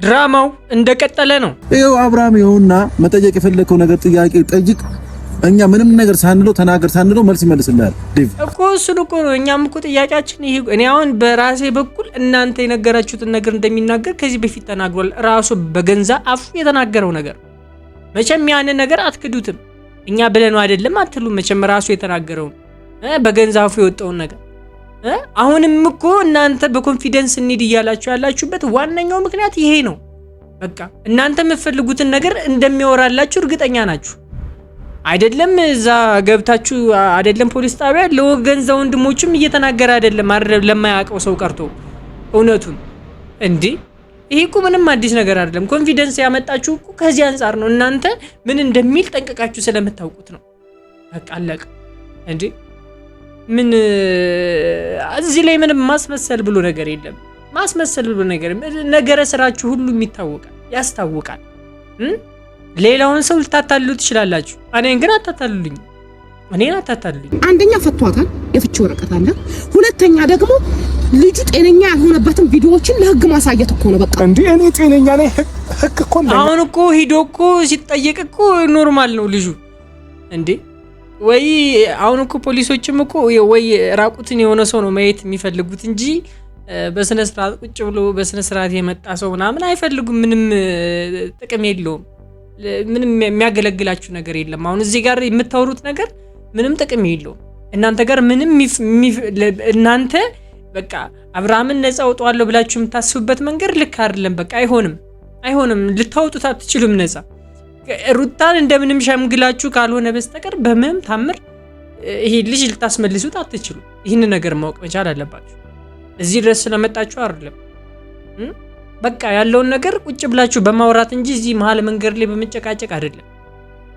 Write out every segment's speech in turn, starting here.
ድራማው እንደቀጠለ ነው። ይኸው አብርሃም ይኸውና መጠየቅ የፈለከው ነገር ጥያቄ ጠይቅ። እኛ ምንም ነገር ሳንለው ተናገር ሳንለው መልስ ይመልስልሃል። ዴቭ እኮ እሱን እኮ ነው እኛም እኮ ጥያቄያችን ይሄ። እኔ አሁን በራሴ በኩል እናንተ የነገራችሁትን ነገር እንደሚናገር ከዚህ በፊት ተናግሯል። ራሱ በገንዛ አፉ የተናገረው ነገር መቼም ያንን ነገር አትክዱትም። እኛ ብለነው አይደለም አትሉም። መቼም ራሱ የተናገረው በገንዛ አፉ የወጣውን ነገር አሁንም እኮ እናንተ በኮንፊደንስ እንሂድ እያላችሁ ያላችሁበት ዋነኛው ምክንያት ይሄ ነው። በቃ እናንተ የምትፈልጉትን ነገር እንደሚወራላችሁ እርግጠኛ ናችሁ አይደለም? እዛ ገብታችሁ አይደለም ፖሊስ ጣቢያ ለወገን ዘወንድሞችም እየተናገረ አይደለም ለማያውቀው ሰው ቀርቶ እውነቱን እንዴ። ይሄ እኮ ምንም አዲስ ነገር አይደለም። ኮንፊደንስ ያመጣችሁ እኮ ከዚህ አንፃር ነው። እናንተ ምን እንደሚል ጠንቀቃችሁ ስለምታውቁት ነው። በቃ አለቀ እንዴ። ምን እዚህ ላይ ምንም ማስመሰል ብሎ ነገር የለም። ማስመሰል ብሎ ነገረ ስራችሁ ሁሉ የሚታወቃል፣ ያስታውቃል። ሌላውን ሰው ልታታልሉ ትችላላችሁ፣ እኔን ግን አታታልሉኝ። አንደኛ ፈቷታል፣ የፍቺ ወረቀት አለ። ሁለተኛ ደግሞ ልጁ ጤነኛ ያልሆነበትን ቪዲዮዎችን ለህግ ማሳየት እኮ ነው። በቃ እንዴ እኔ ጤነኛ ነኝ። ህግ እኮ አሁን እኮ ሂዶ እኮ ሲጠየቅ እኮ ኖርማል ነው ልጁ እንዴ። ወይ አሁን እኮ ፖሊሶችም እኮ ወይ ራቁትን የሆነ ሰው ነው ማየት የሚፈልጉት እንጂ በስነ ስርዓት ቁጭ ብሎ በስነ ስርዓት የመጣ ሰው ምናምን አይፈልጉም። ምንም ጥቅም የለውም። ምንም የሚያገለግላችሁ ነገር የለም። አሁን እዚህ ጋር የምታወሩት ነገር ምንም ጥቅም የለውም። እናንተ ጋር ምንም እናንተ በቃ አብርሃምን ነፃ አውጣዋለሁ ብላችሁ የምታስቡበት መንገድ ልክ አይደለም። በቃ አይሆንም። ልታወጡት አትችሉም ነፃ። ሩታን እንደምንም ሸምግላችሁ ካልሆነ በስተቀር በምንም ታምር ይሄ ልጅ ልታስመልሱት አትችሉ። ይህን ነገር ማወቅ መቻል አለባችሁ። እዚህ ድረስ ስለመጣችሁ አይደለም በቃ ያለውን ነገር ቁጭ ብላችሁ በማውራት እንጂ እዚህ መሀል መንገድ ላይ በመጨቃጨቅ አይደለም።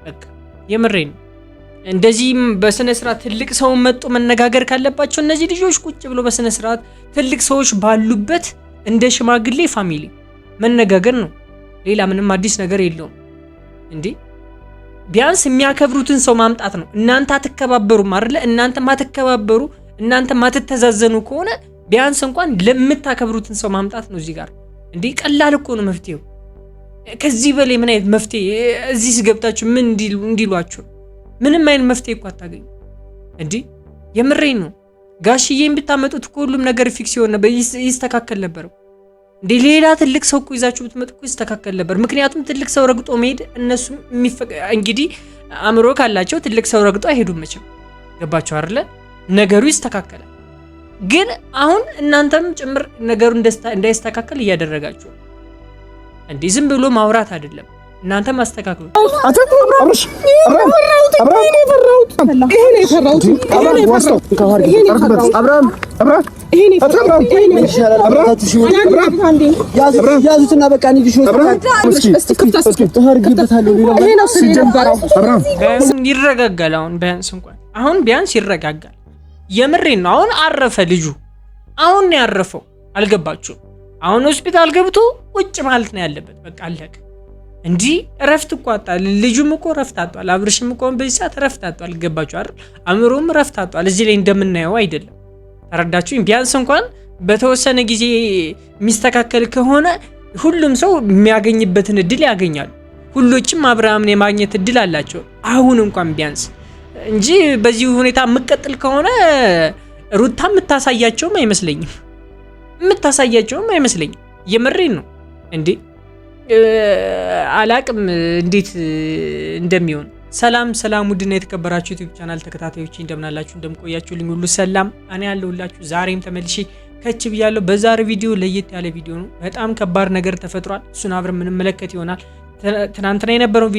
በቃ የምሬን ነው። እንደዚህ በስነ ስርዓት ትልቅ ሰው መጥቶ መነጋገር ካለባቸው እነዚህ ልጆች ቁጭ ብሎ በስነ ስርዓት ትልቅ ሰዎች ባሉበት እንደ ሽማግሌ ፋሚሊ መነጋገር ነው። ሌላ ምንም አዲስ ነገር የለውም። እንዴ ቢያንስ የሚያከብሩትን ሰው ማምጣት ነው። እናንተ አትከባበሩም አይደለ? እናንተ ማትከባበሩ እናንተ ማትተዛዘኑ ከሆነ ቢያንስ እንኳን ለምታከብሩትን ሰው ማምጣት ነው። እዚህ ጋር እንዴ ቀላል እኮ ነው መፍትሄው። ከዚህ በላይ ምን አይነት መፍትሄ እዚህ ሲገብታችሁ ምን እንዲሏችሁ? ምንም አይነት መፍትሄ እኮ አታገኙ። እንዴ የምሬን ነው። ጋሽዬን ብታመጡት እኮ ሁሉም ነገር ፊክስ ይሆን ነበር፣ ይስተካከል ነበር። እንዴ ሌላ ትልቅ ሰው እኮ ይዛችሁ ብትመጡ እኮ ይስተካከል ነበር። ምክንያቱም ትልቅ ሰው ረግጦ መሄድ እነሱ እንግዲህ አእምሮ ካላቸው ትልቅ ሰው ረግጦ አይሄዱም መቼም። ገባችሁ አይደለ? ነገሩ ይስተካከላል። ግን አሁን እናንተም ጭምር ነገሩ እንዳይስተካከል እያደረጋችሁ እንዴ። ዝም ብሎ ማውራት አይደለም፣ እናንተ ማስተካከሉ። ያዙትና በቃ ይረጋጋል። አሁን ቢያንስ ይረጋጋል። የምሬን ነው። አሁን አረፈ ልጁ። አሁን ነው ያረፈው። አልገባችሁም? አሁን ሆስፒታል ገብቶ ቁጭ ማለት ነው ያለበት። በቃ አለቀ። እንጂ ረፍት እኮ አጣል። ልጁም እኮ ረፍት አጣል። አብርሽም እኮ በዚህ ሰዓት ረፍት አጣል። ገባችሁ አይደል? አምሮም ረፍት አጣል። እዚህ ላይ እንደምናየው አይደለም። ተረዳችሁኝ? ቢያንስ እንኳን በተወሰነ ጊዜ የሚስተካከል ከሆነ ሁሉም ሰው የሚያገኝበትን እድል ያገኛሉ። ሁሎችም አብርሃምን የማግኘት እድል አላቸው አሁን እንኳን ቢያንስ እንጂ በዚህ ሁኔታ የምትቀጥል ከሆነ ሩታ የምታሳያቸውም አይመስለኝም። የምሬን ነው እንዴ አላቅም እንዴት እንደሚሆን። ሰላም ውድና የተከበራችሁ ዩቲዩብ ቻናል ተከታታዮች እንደምናላችሁ እንደምቆያችሁልኝ ሁሉ ሰላም እኔ ያለሁላችሁ ዛሬም ተመልሼ ከች ብያለሁ። በዛሬ ቪዲዮ ለየት ያለ ቪዲዮ ነው። በጣም ከባድ ነገር ተፈጥሯል። እሱን አብረን የምንመለከት ይሆናል። ትናንትና የነበረው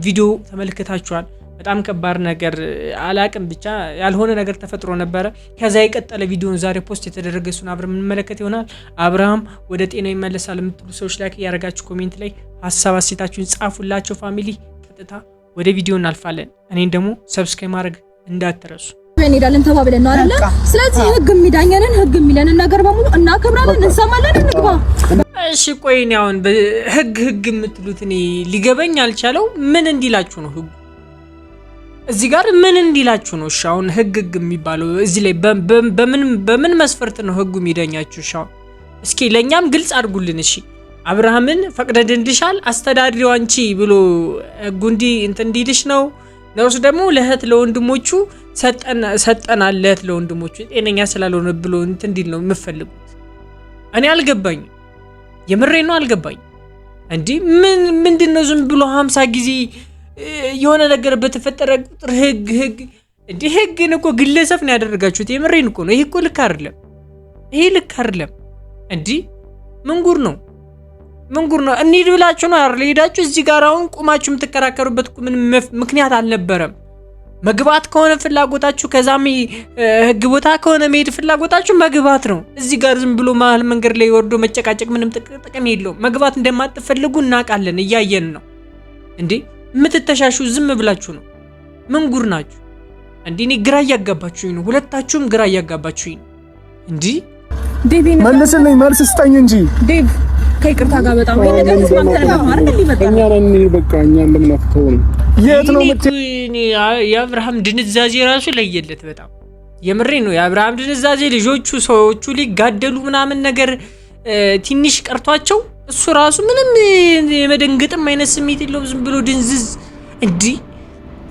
ቪዲዮ ተመልክታችኋል። በጣም ከባድ ነገር አላቅም ብቻ ያልሆነ ነገር ተፈጥሮ ነበረ። ከዛ የቀጠለ ቪዲዮን ዛሬ ፖስት የተደረገ እሱን አብረን የምንመለከት ይሆናል። አብርሃም ወደ ጤናው ይመለሳል የምትሉ ሰዎች ላይክ ያደርጋችሁ ኮሜንት ላይ ሀሳብ አስተያየታችሁን ጻፉላችሁ። ፋሚሊ ቀጥታ ወደ ቪዲዮ እናልፋለን። እኔን ደግሞ ሰብስክራይብ ማድረግ እንዳትረሱ። እንሄዳለን ተባብለን ነው አይደል? ስለዚህ ህግ የሚዳኘንን ህግ የሚለንን ነገር በሙሉ እናከብራለን፣ እንሰማለን፣ እንግባ። እሺ ቆይ እኔ አሁን ህግ የምትሉት እኔ ሊገበኝ አልቻለው። ምን እንዲላችሁ ነው ህጉ? እዚህ ጋር ምን እንዲላችሁ ነው? እሺ አሁን ህግ የሚባለው እዚህ ላይ በምን መስፈርት ነው ህጉ የሚዳኛችሁ? እሺ እስኪ ለኛም ግልጽ አድርጉልን። እሺ አብርሃምን ፈቅደንልሻል አስተዳድሪው አንቺ ብሎ ጉንዲ እንዲልሽ ነው ነውስ ደግሞ ለእህት ለወንድሞቹ ሰጠናል ለእህት ለወንድሞቹ ጤነኛ ስላልሆነ ብሎ እንዲል ነው የምፈልጉት? እኔ አልገባኝ የምሬ ነው አልገባኝ እንዴ ምንድነው ዝም ብሎ 50 ጊዜ የሆነ ነገር በተፈጠረ ቁጥር ህግ እንዴ ህግን እኮ ግለሰብ ነው ያደረጋችሁት የምሬን እኮ ነው ይሄ እኮ ልክ አይደለም ይሄ ልክ አይደለም እንዴ ምንጉር ነው እንሂድ ብላችሁ ነው አይደል ሄዳችሁ እዚህ ጋር አሁን ቁማችሁ የምትከራከሩበት ምን ምክንያት አልነበረም መግባት ከሆነ ፍላጎታችሁ ከዛም ህግ ቦታ ከሆነ መሄድ ፍላጎታችሁ መግባት ነው እዚህ ጋር ዝም ብሎ መሀል መንገድ ላይ ወርዶ መጨቃጨቅ ምንም ጥቅም የለውም መግባት እንደማትፈልጉ እናቃለን እያየን ነው እንዴ የምትተሻሹ ዝም ብላችሁ ነው ምንጉር ናችሁ እንዴ እኔ ግራ እያጋባችሁኝ ነው ሁለታችሁም ግራ እያጋባችሁኝ ነው እንዴ ዴቪ መልስልኝ መልስ ስጠኝ እንጂ ዴቭ ከይቅርታ ጋር በጣም ወይ ነገር ስማምተን ማማር እንዲመጣ እኛ ነን በቃ እኛ እንደምናፍተው ነው የት ነው የአብርሃም ድንዛዜ ራሱ ለየለት በጣም የምሬ ነው የአብርሃም ድንዛዜ ልጆቹ ሰዎቹ ሊጋደሉ ምናምን ነገር ትንሽ ቀርቷቸው እሱ ራሱ ምንም የመደንገጥም አይነት ስሜት የለውም ዝም ብሎ ድንዝዝ እንዲ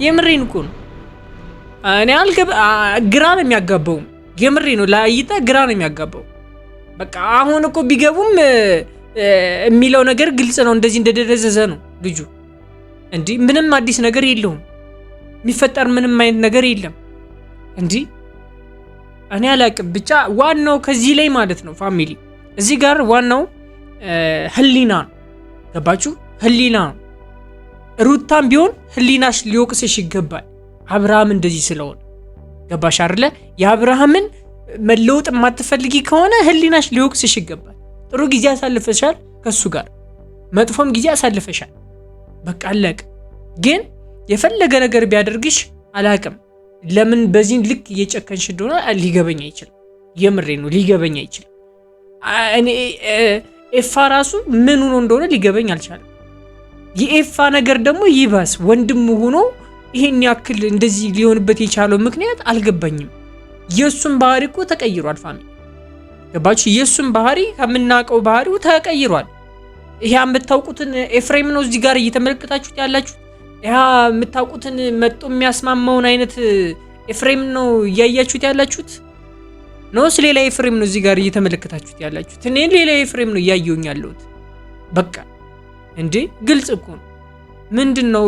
የምሬን እኮ ነው እኔ ግራ ነው የሚያጋባው የምሬ ነው ላይታ ግራ ነው የሚያጋባው በቃ አሁን እኮ ቢገቡም የሚለው ነገር ግልጽ ነው እንደዚህ እንደደረዘዘ ነው ልጁ እንዲ ምንም አዲስ ነገር የለውም የሚፈጠር ምንም አይነት ነገር የለም እንዲ እኔ አላቅም ብቻ ዋናው ከዚህ ላይ ማለት ነው ፋሚሊ እዚህ ጋር ዋናው ህሊና ገባችሁ ህሊና ሩታም ቢሆን ህሊናሽ ሊወቅስሽ ይገባል አብርሃም እንደዚህ ስለሆነ ገባሽ አይደለ የአብርሃምን መለውጥ ማትፈልጊ ከሆነ ህሊናሽ ሊወቅስሽ ይገባል ጥሩ ጊዜ አሳልፈሻል ከሱ ጋር መጥፎም ጊዜ አሳልፈሻል በቃ አለቀ ግን የፈለገ ነገር ቢያደርግሽ አላቅም ለምን በዚህ ልክ እየጨከንሽ እንደሆነ ሊገበኝ አይችልም የምሬ ነው ሊገበኝ አይችልም እኔ ኤፋ ራሱ ምን ሆኖ እንደሆነ ሊገበኝ አልቻለም የኤፋ ነገር ደግሞ ይባስ ወንድም ሆኖ ይሄን ያክል እንደዚህ ሊሆንበት የቻለው ምክንያት አልገባኝም የሱም ባህሪ እኮ ተቀይሯል ፋሚሊ ገባችሁ የሱም ባህሪ ከምናቀው ባህሪው ተቀይሯል ይሄ የምታውቁትን ኤፍሬም ነው እዚህ ጋር እየተመለከታችሁት ያላችሁ ያ የምታውቁትን መጥቶ የሚያስማማውን አይነት ኤፍሬም ነው እያያችሁት ያላችሁት ነው ስለሌላ ኤፍሬም ነው እዚህ ጋር እየተመለከታችሁት ያላችሁት እኔ ሌላ ኤፍሬም ነው እያየሁኝ ያለሁት በቃ እንዴ ግልጽ እኮ ነው ምንድነው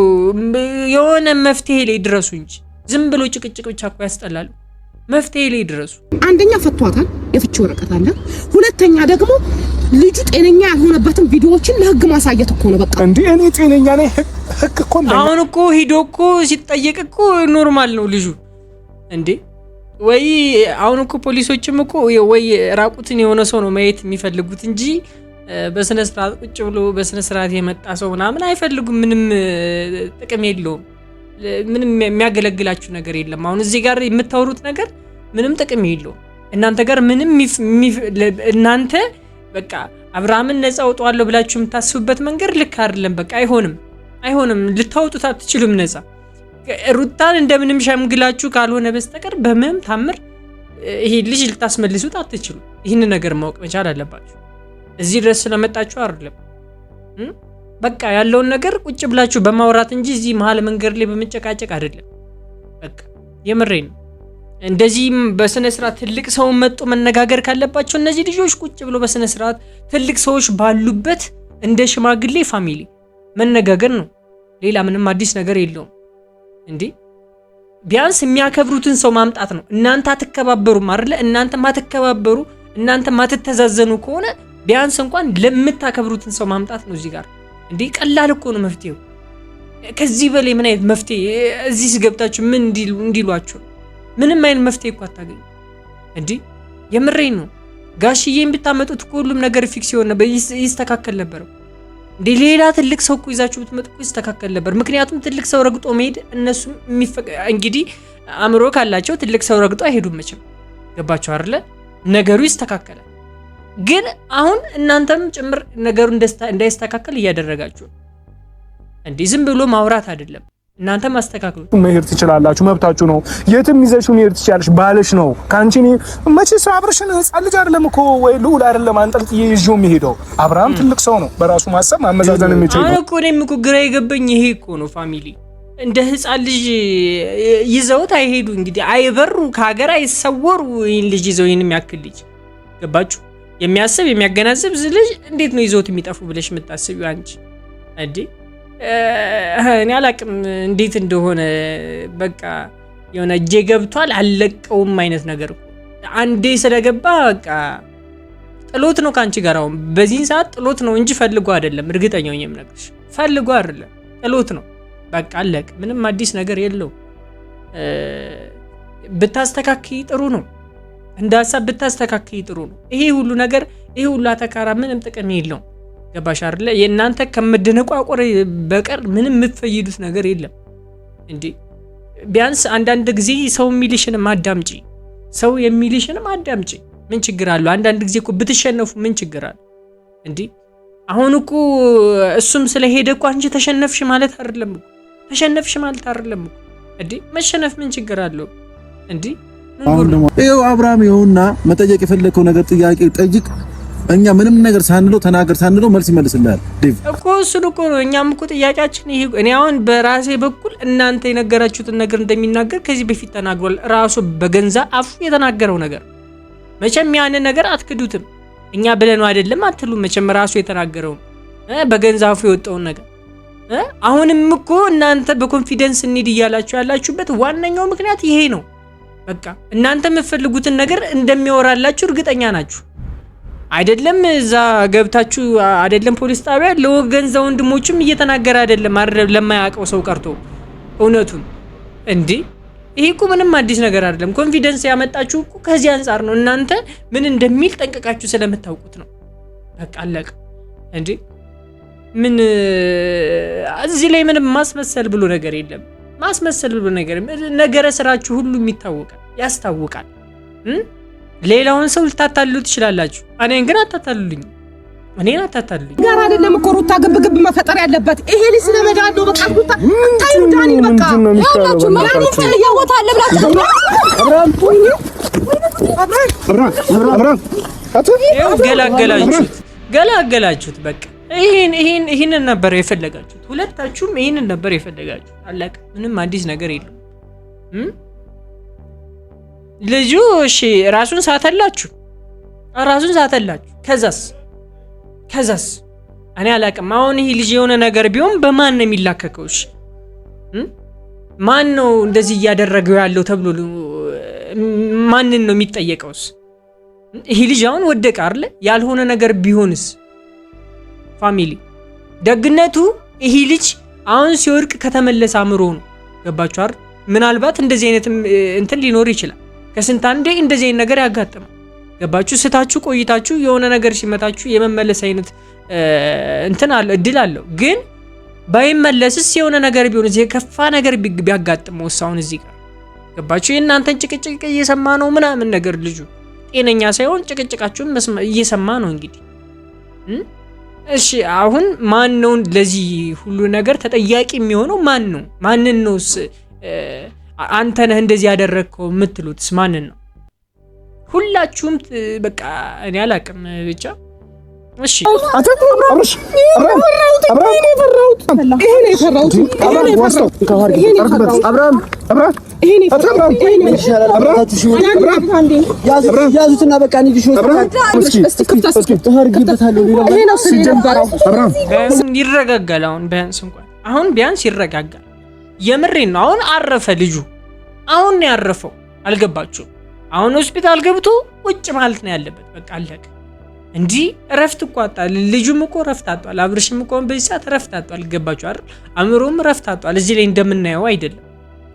የሆነ መፍትሄ ላይ ድረሱ እንጂ ዝም ብሎ ጭቅጭቅ ብቻ እኮ ያስጠላል መፍትሄ ላይ ድረሱ አንደኛ ፈቷታል የፍቺ ወረቀት አለ ሁለተኛ ደግሞ ልጁ ጤነኛ ያልሆነበትን ቪዲዮዎችን ለህግ ማሳየት እኮ ነው በቃ እንዴ እኔ ጤነኛ ነኝ ህግ እኮ አሁን እኮ ሂዶ እኮ ሲጠየቅ እኮ ኖርማል ነው ልጁ እንዴ ወይ አሁን እኮ ፖሊሶችም እኮ ወይ ራቁትን የሆነ ሰው ነው ማየት የሚፈልጉት እንጂ በስነ ስርዓት ቁጭ ብሎ በስነ ስርዓት የመጣ ሰው ምናምን አይፈልጉም ምንም ጥቅም የለውም ምንም የሚያገለግላችሁ ነገር የለም አሁን እዚህ ጋር የምታወሩት ነገር ምንም ጥቅም የለውም እናንተ ጋር ምንም እናንተ በቃ አብርሃምን ነፃ አውጣዋለሁ ብላችሁ የምታስቡበት መንገድ ልክ አይደለም በቃ አይሆንም ልታወጡት አትችሉም ነፃ ሩታን እንደምንም ሸምግላችሁ ካልሆነ በስተቀር በምንም ታምር ይሄ ልጅ ልታስመልሱት አትችሉ ይሄን ነገር ማወቅ መቻል አለባችሁ እዚህ ድረስ ስለመጣችሁ አይደለም በቃ ያለውን ነገር ቁጭ ብላችሁ በማውራት እንጂ እዚህ መሀል መንገድ ላይ በመጨቃጨቅ አይደለም በቃ የምሬን እንደዚህ በስነ ስርዓት ትልቅ ሰው መጥቶ መነጋገር ካለባቸው እነዚህ ልጆች ቁጭ ብሎ በስነ ስርዓት ትልቅ ሰዎች ባሉበት እንደ ሽማግሌ ፋሚሊ መነጋገር ነው ሌላ ምንም አዲስ ነገር የለውም እንዴ ቢያንስ የሚያከብሩትን ሰው ማምጣት ነው እናንተ አትከባበሩም አይደለ እናንተ ማትከባበሩ እናንተ ማትተዛዘኑ ከሆነ ቢያንስ እንኳን ለምታከብሩትን ሰው ማምጣት ነው እዚህ ጋር እንዴ ቀላል እኮ ነው መፍትሄው ከዚህ በላይ ምን አይነት መፍትሄ እዚህ ሲገብታችሁ ምን እንዲሏችሁ ምንም አይነት መፍትሄ እኮ አታገኙ እንዴ የምሬን ነው ጋሽዬን ብታመጡት ሁሉም ነገር ፊክስ ይሆን ነበር ይስተካከል ነበር እንዴ ሌላ ትልቅ ሰው እኮ ይዛችሁ ብትመጡ ይስተካከል ነበር ምክንያቱም ትልቅ ሰው ረግጦ መሄድ እነሱ እንግዲህ አምሮ ካላቸው ትልቅ ሰው ረግጦ አይሄዱም መቼም ገባችሁ አይደለ ነገሩ ይስተካከላል ግን አሁን እናንተም ጭምር ነገሩ እንዳይስተካከል እያደረጋችሁ እንዴ ዝም ብሎ ማውራት አይደለም እናንተ ማስተካክሉ። መሄድ ትችላላችሁ፣ መብታችሁ ነው። የትም ይዘሽው መሄድ ትችያለሽ፣ ባልሽ ነው። ካንቺ መቼስ አብርሽን ህፃን ልጅ አይደለም እኮ ወይ ልዑል አይደለም አንጠልጥዬ ይዤው የሚሄደው። አብርሃም ትልቅ ሰው ነው፣ በራሱ ማሰብ ማመዛዘን የሚችል ነው። አሁን እኮ እኔም እኮ ግራ የገባኝ ይሄ እኮ ነው። ፋሚሊ እንደ ህፃን ልጅ ይዘውት አይሄዱ እንግዲህ፣ አይበሩ፣ ከሀገር አይሰወሩ። ይህን ልጅ ይዘው ይህን የሚያክል ልጅ ገባችሁ? የሚያስብ የሚያገናዝብ ልጅ እንዴት ነው ይዘውት የሚጠፉ ብለሽ የምታስቢው አንቺ እንዴ? እኔ አላቅም እንዴት እንደሆነ። በቃ የሆነ እጄ ገብቷል አልለቀውም አይነት ነገር እኮ አንዴ ስለገባ በቃ ጥሎት ነው ካንቺ ጋር። አሁን በዚህን ሰዓት ጥሎት ነው እንጂ ፈልጎ አይደለም። እርግጠኛው ነኝ የምነግርሽ፣ ፈልጎ አይደለም ጥሎት ነው። በቃ አለቅ። ምንም አዲስ ነገር የለው። ብታስተካክይ ጥሩ ነው። እንደ ሀሳብ ብታስተካክይ ጥሩ ነው። ይሄ ሁሉ ነገር ይሄ ሁሉ አተካራ ምንም ጥቅም የለው። ገባሽ አይደለ? የእናንተ ከመደነቋቆር በቀር ምንም የምትፈይዱት ነገር የለም እንዴ። ቢያንስ አንዳንድ ጊዜ ሰው የሚልሽንም አዳምጪ። ሰው የሚልሽንም አዳምጪ። ምን ችግር አለው? አንዳንድ ጊዜ እኮ ብትሸነፉ ምን ችግር አለው እንዴ? አሁን እኮ እሱም ስለሄደ እኮ አንቺ ተሸነፍሽ ማለት አይደለም እኮ። ተሸነፍሽ ማለት አይደለም እኮ እንዴ። መሸነፍ ምን ችግር አለው እንዴ? ይኸው አብርሃም ይኸውና፣ መጠየቅ የፈለከው ነገር ጥያቄ ጠይቅ። እኛ ምንም ነገር ሳንለው ተናገር ሳንለው መልስ ይመልስልሃል ዴቭ እኮ። እሱን እኮ ነው እኛም እኮ ጥያቄያችን ይሄ። እኔ አሁን በራሴ በኩል እናንተ የነገራችሁትን ነገር እንደሚናገር ከዚህ በፊት ተናግሯል። ራሱ በገንዛ አፉ የተናገረው ነገር መቼም ያንን ነገር አትክዱትም። እኛ ብለነው አይደለም አትሉ። መቼም ራሱ የተናገረው በገንዛ አፉ የወጣውን ነገር አሁንም እኮ እናንተ በኮንፊደንስ እንሂድ እያላችሁ ያላችሁበት ዋነኛው ምክንያት ይሄ ነው። በቃ እናንተ የምትፈልጉትን ነገር እንደሚወራላችሁ እርግጠኛ ናችሁ አይደለም? እዛ ገብታችሁ አይደለም ፖሊስ ጣቢያ ለወገንዛ ወንድሞችም እየተናገረ አይደለም ለማያውቀው ሰው ቀርቶ እውነቱን እንዴ። ይሄ እኮ ምንም አዲስ ነገር አይደለም። ኮንፊደንስ ያመጣችሁ እኮ ከዚህ አንፃር ነው። እናንተ ምን እንደሚል ጠንቀቃችሁ ስለምታውቁት ነው። በቃ አለቀ እንዴ። ምን እዚህ ላይ ምንም ማስመሰል ብሎ ነገር የለም። ማስመሰል ብሎ ነገረ ስራችሁ ሁሉ ይታወቃል፣ ያስታውቃል። ሌላውን ሰው ልታታልሉ ትችላላችሁ፣ እኔን ግን አታታልሉኝ። እኔን አታታልሉኝ ጋር አይደለም እኮ ሩታ ግብግብ መፈጠር ያለበት። ይሄ ልጅ ስለመዳን ነው። በቃ ሩታ ታዩ ዳኒ በቃ ያላችሁ ማለት ነው። ያወጣ አለ ብላችሁ አብራም ገላገላችሁት። በቃ ይሄንን ነበር የፈለጋችሁት። ሁለታችሁም ይሄንን ነበር የፈለጋችሁት። አለቀ። ምንም አዲስ ነገር የለም። ልጁ እሺ ራሱን ሳተላችሁ። ከዛስ እኔ አላቅም። አሁን ይሄ ልጅ የሆነ ነገር ቢሆን በማን ነው የሚላከከው? እሺ ማን ነው እንደዚህ እያደረገው ያለው ተብሎ ማንን ነው የሚጠየቀውስ? ይሄ ልጅ አሁን ወደቀ አይደል? ያልሆነ ነገር ቢሆንስ? ፋሚሊ ደግነቱ ይሄ ልጅ አሁን ሲወርቅ ከተመለሰ አምሮ ነው። ገባችሁ አይደል? ምናልባት እንደዚህ አይነት እንትን ሊኖር ይችላል። ከስንት አንዴ እንደዚህ አይነት ነገር ያጋጥማል። ገባችሁ? ስታችሁ ቆይታችሁ የሆነ ነገር ሲመታችሁ የመመለስ አይነት እንትን አለ፣ እድል አለው። ግን ባይመለስስ የሆነ ነገር ቢሆን እዚህ የከፋ ነገር ቢያጋጥመው አሁን እዚህ ጋር ገባችሁ? የእናንተን ጭቅጭቅ እየሰማ ነው ምናምን ነገር ልጁ ጤነኛ ሳይሆን ጭቅጭቃችሁን እየሰማ ነው እንግዲህ። እሺ አሁን ማን ነው ለዚህ ሁሉ ነገር ተጠያቂ የሚሆነው? ማን ነው? ማንን ነው አንተ ነህ እንደዚህ ያደረግከው የምትሉትስ ማንን ነው? ሁላችሁም በቃ እኔ አላቅም ብቻ። እሺ ያዙትና በቃ ይረጋጋል። አሁን ቢያንስ ይረጋጋል። የምሬን ነው። አሁን አረፈ ልጁ። አሁን ነው ያረፈው። አልገባችሁም? አሁን ሆስፒታል ገብቶ ቁጭ ማለት ነው ያለበት። በቃ አለቀ። እንዲህ እረፍት እኮ አጣል። ልጁም እኮ እረፍት አጣል። አብርሽም እኮ በዚህ ሰዓት እረፍት አጣል። ገባችሁ አይደል? አእምሮም እረፍት አጣል። እዚህ ላይ እንደምናየው አይደለም።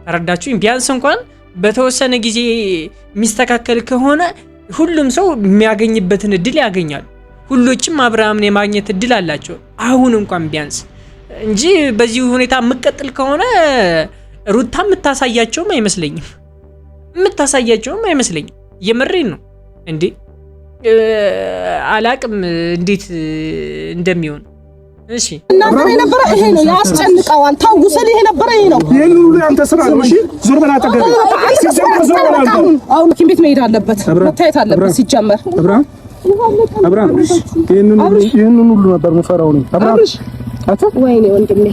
ተረዳችሁኝ? ቢያንስ እንኳን በተወሰነ ጊዜ የሚስተካከል ከሆነ ሁሉም ሰው የሚያገኝበትን እድል ያገኛሉ። ሁሎችም አብርሃምን የማግኘት እድል አላቸው አሁን እንኳን ቢያንስ እንጂ በዚህ ሁኔታ የምትቀጥል ከሆነ ሩታ የምታሳያቸውም አይመስለኝም። የምሬን ነው እንዴ። አላቅም እንዴት እንደሚሆን እሺ እናንተ የነበረ ይሄ ነው ያስጨንቀዋል። ታው ስል ይሄ ነበረ ይሄ ነው። ይሄን ሁሉ ያንተ ስራ ነው። እሺ ዞር በላ ተገኘ አሁን ሐኪም ቤት መሄድ አለበት፣ መታየት አለበት። ሲጀመር አብርሃም ይሄንን ሁሉ ነበር መፈራው ነው። አብርሃም አታ ወይኔ ወንድሜ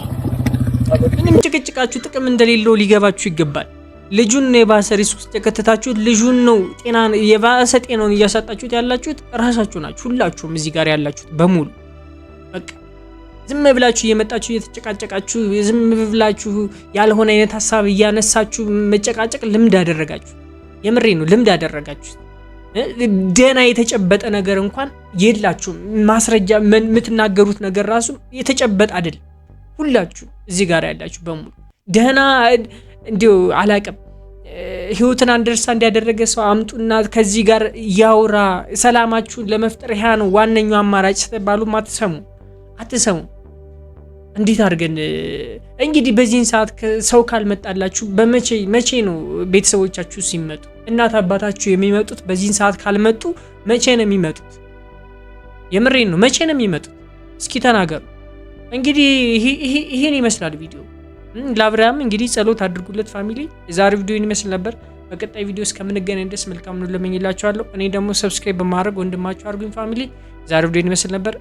ምንም ጭቅጭቃችሁ ጥቅም እንደሌለው ሊገባችሁ ይገባል። ልጁን ነው የባሰ ሪስክ ውስጥ የከተታችሁት። ልጁን ነው የባሰ ጤናውን እያሳጣችሁት ያላችሁት ራሳችሁ ናችሁ። ሁላችሁም እዚህ ጋር ያላችሁት በሙሉ በቃ ዝም ብላችሁ እየመጣችሁ እየተጨቃጨቃችሁ ዝም ብላችሁ ያልሆነ አይነት ሐሳብ እያነሳችሁ መጨቃጨቅ ልምድ አደረጋችሁ። የምሬ ነው ልምድ አደረጋችሁ። ደና የተጨበጠ ነገር እንኳን የላችሁም። ማስረጃ የምትናገሩት ነገር ራሱ የተጨበጠ አይደለም። ሁላችሁ እዚህ ጋር ያላችሁ በሙሉ ደና እንዲሁ አላቀም ህይወትን አንደርስታንድ ያደረገ ሰው አምጡና ከዚህ ጋር ያውራ። ሰላማችሁን ለመፍጠር ያ ነው ዋነኛው አማራጭ ተባሉ አትሰሙ። እንዴት አድርገን እንግዲህ በዚህን ሰዓት ሰው ካልመጣላችሁ መቼ ነው ቤተሰቦቻችሁ ሲመጡ እናት አባታችሁ የሚመጡት? በዚህን ሰዓት ካልመጡ መቼ ነው የሚመጡት? የምሬን ነው መቼ ነው የሚመጡት? እስኪ ተናገሩ። እንግዲህ ይሄን ይመስላል ቪዲዮ። ለአብርሃም እንግዲህ ጸሎት አድርጉለት ፋሚሊ። የዛሬው ቪዲዮ ይመስል ነበር። በቀጣይ ቪዲዮ እስከምንገናኝ ድረስ መልካም ነው ለመኝላችኋለሁ። እኔ ደግሞ ሰብስክራይብ በማድረግ ወንድማችሁ አድርጉኝ ፋሚሊ። የዛሬው ቪዲዮ ይመስል ነበር።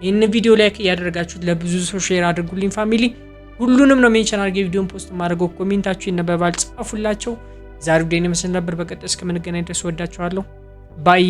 ይህን ቪዲዮ ላይክ እያደረጋችሁት ለብዙ ሰው ሼር አድርጉልኝ ፋሚሊ። ሁሉንም ነው ሜንሽን አድርጌ ቪዲዮን ፖስት ማድረገው። ኮሜንታችሁ ይነበባል፣ ጻፉላቸው። የዛሬው ቪዲዮ ይመስል ነበር። በቀጣይ እስከምንገናኝ ድረስ ወዳችኋለሁ። ባይ